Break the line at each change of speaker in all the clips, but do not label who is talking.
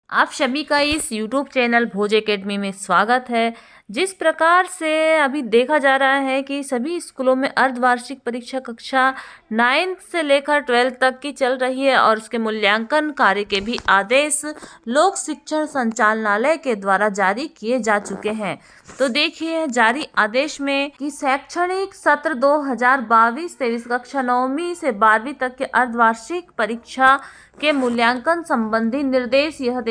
आप सभी का इस YouTube चैनल भोज एकेडमी में स्वागत है। जिस प्रकार से अभी देखा जा रहा है कि सभी स्कूलों में अर्धवार्षिक परीक्षा कक्षा 9th से लेकर 12th तक की चल रही है और उसके मूल्यांकन कार्य के भी आदेश लोक शिक्षण संचालनालय के द्वारा जारी किए जा चुके हैं। तो देखिए जारी आदेश में कि शैक्षणिक सत्र 2022-23 कक्षा 9वीं से 12वीं तक के अर्धवार्षिक परीक्षा के मूल्यांकन संबंधी निर्देश यह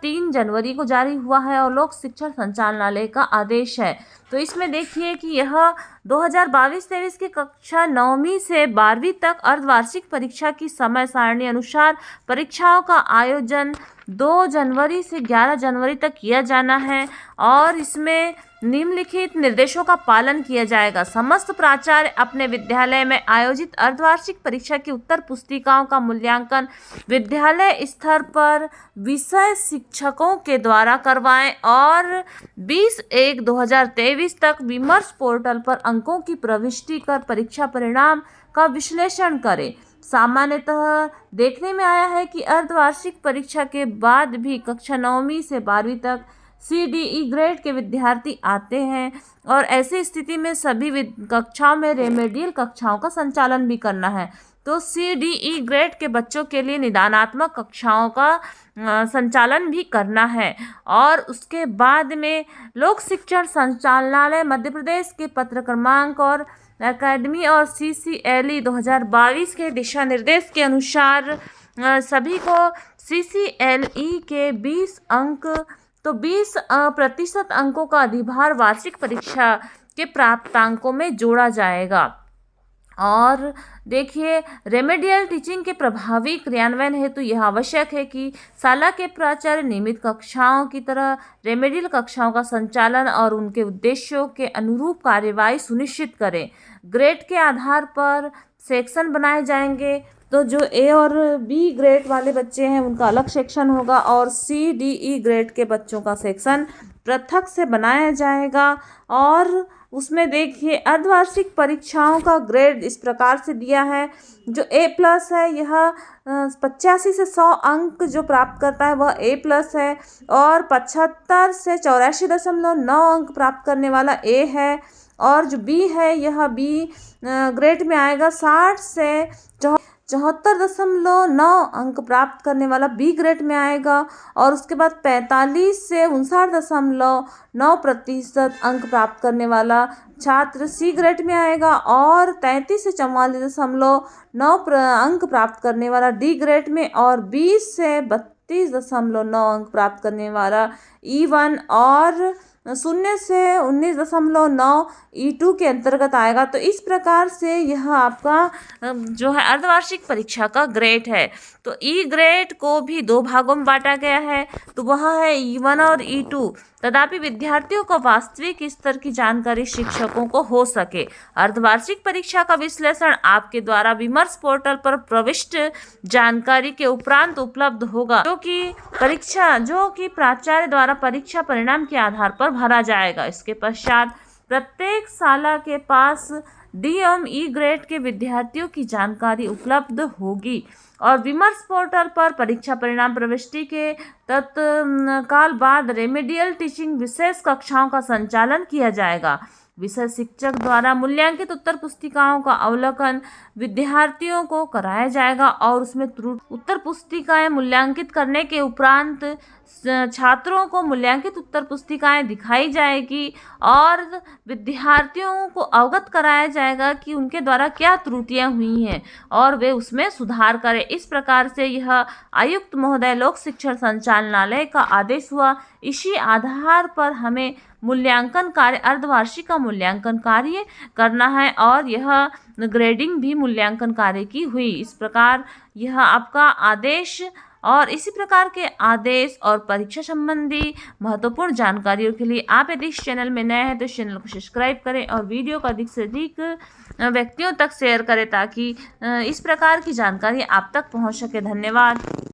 3 जनवरी को जारी हुआ है और लोक शिक्षण संचालनालय का आदेश है। तो इसमें देखिए कि यह 2022-23 की कक्षा 9वीं से 12वीं तक अर्धवार्षिक परीक्षा की समय सारणी अनुसार परीक्षाओं का आयोजन 2 जनवरी से 11 जनवरी तक किया जाना है और इसमें निम्नलिखित निर्देशों का पालन किया जाएगा। समस्त प्राचार्य अपने विद्यालय में आयोजित अर्धवार्षिक परीक्षा की उत्तर पुस्तिकाओं का मूल्यांकन विद्यालय स्तर पर विषय शिक्षकों के द्वारा करवाएं और 20/1/2023 तक विमर्श पोर्टल पर अंकों की प्रविष्टि कर परीक्षा परिणाम का विश्लेषण करें। सामान्यतः देखने में आया है कि अर्धवार्षिक परीक्षा के बाद भी कक्षा 9वीं से 12वीं तक CDE ग्रेड के विद्यार्थी आते हैं और ऐसी स्थिति में सभी कक्षाओं में रेमेडियल कक्षाओं का संचालन भी करना है। तो CDE ग्रेड के बच्चों के लिए निदानात्मक कक्षाओं का संचालन भी करना है और उसके बाद में लोक शिक्षण संचालनालय मध्य प्रदेश के पत्र क्रमांक और एकेडमी और CCLE 2022 के दिशा निर्देश के अनुसार सभी को CCLE के 20 अंक तो 20% अंकों का अधिभार वार्षिक परीक्षा के प्राप्तांकों में जोड़ा जाएगा। और देखिए रेमेडियल टीचिंग के प्रभावी क्रियान्वयन हेतु यह आवश्यक है कि शाला के प्राचार्य नियमित कक्षाओं की तरह रेमेडियल कक्षाओं का संचालन और उनके उद्देश्यों के अनुरूप कार्यवाही सुनिश्चित करें। ग्रेड के आधार पर सेक्शन बनाए जाएंगे। तो जो A और B ग्रेड वाले बच्चे हैं उनका अलग सेक्शन होगा और CDE ग्रेड के बच्चों का सेक्शन पृथक से बनाया जाएगा। और उसमें देखिए अर्धवार्षिक परीक्षाओं का ग्रेड इस प्रकार से दिया है। जो A+ है यह 85 से 100 अंक जो प्राप्त करता है वह A+ है और 75 से 84.9 अंक प्राप्त करने वाला A है। और जो B है यह B ग्रेड में आएगा 60 से 74.9 अंक प्राप्त करने वाला B ग्रेड में आएगा और उसके बाद 45 से 59.9% अंक प्राप्त करने वाला छात्र C ग्रेड में आएगा और 33 से 44.9 अंक प्राप्त करने वाला D ग्रेड में और 20 से 32.9 अंक प्राप्त करने वाला E1 और 0 से 19.9 E2 के अंतर्गत आएगा। तो इस प्रकार से यह आपका जो है अर्धवार्षिक परीक्षा का ग्रेड है। तो E ग्रेड को भी 2 भागों में बांटा गया है, तो वह है E1 और E2। तथापि विद्यार्थियों को वास्तविक स्तर की जानकारी शिक्षकों को हो सके। अर्धवार्षिक परीक्षा का विश्लेषण आपके द्वारा विमर्श पोर्टल पर प्रविष्ट जानकारी के उपरांत उपलब्ध होगा, जो कि प्राचार्य द्वारा परीक्षा परिणाम के आधार पर भरा जाएगा। इसके पश्चात प्रत्येक शाला के पास D एवं E ग्रेड के विद्यार्थियों की जानकारी उपलब्ध होगी और विमर्श पोर्टल पर परीक्षा परिणाम प्रविष्टि के तत्काल बाद रेमेडियल टीचिंग विशेष कक्षाओं का संचालन किया जाएगा। विषय शिक्षक द्वारा मूल्यांकित उत्तर पुस्तिकाओं का अवलोकन विद्यार्थियों को कराया जाएगा और उसमें उत्तर पुस्तिकाएं मूल्यांकित करने के उपरांत छात्रों को मूल्यांकित उत्तर पुस्तिकाएं दिखाई जाएगी और विद्यार्थियों को अवगत कराया जाएगा कि उनके द्वारा क्या त्रुटियां हुई हैं और वे उसमें सुधार करें। इस प्रकार से यह आयुक्त महोदय लोक शिक्षण संचालनालय का आदेश हुआ। इसी आधार पर हमें मूल्यांकन कार्य अर्धवार्षिक का मूल्यांकन कार्य करना है और यह ग्रेडिंग भी मूल्यांकन कार्य की हुई। इस प्रकार यह आपका आदेश और इसी प्रकार के आदेश और परीक्षा संबंधी महत्वपूर्ण जानकारियों के लिए आप यदि इस चैनल में नए हैं तो इस चैनल को सब्सक्राइब करें और वीडियो को अधिक से अधिक व्यक्तियों तक शेयर करें ताकि इस प्रकार की जानकारी आप तक पहुंच सके। धन्यवाद।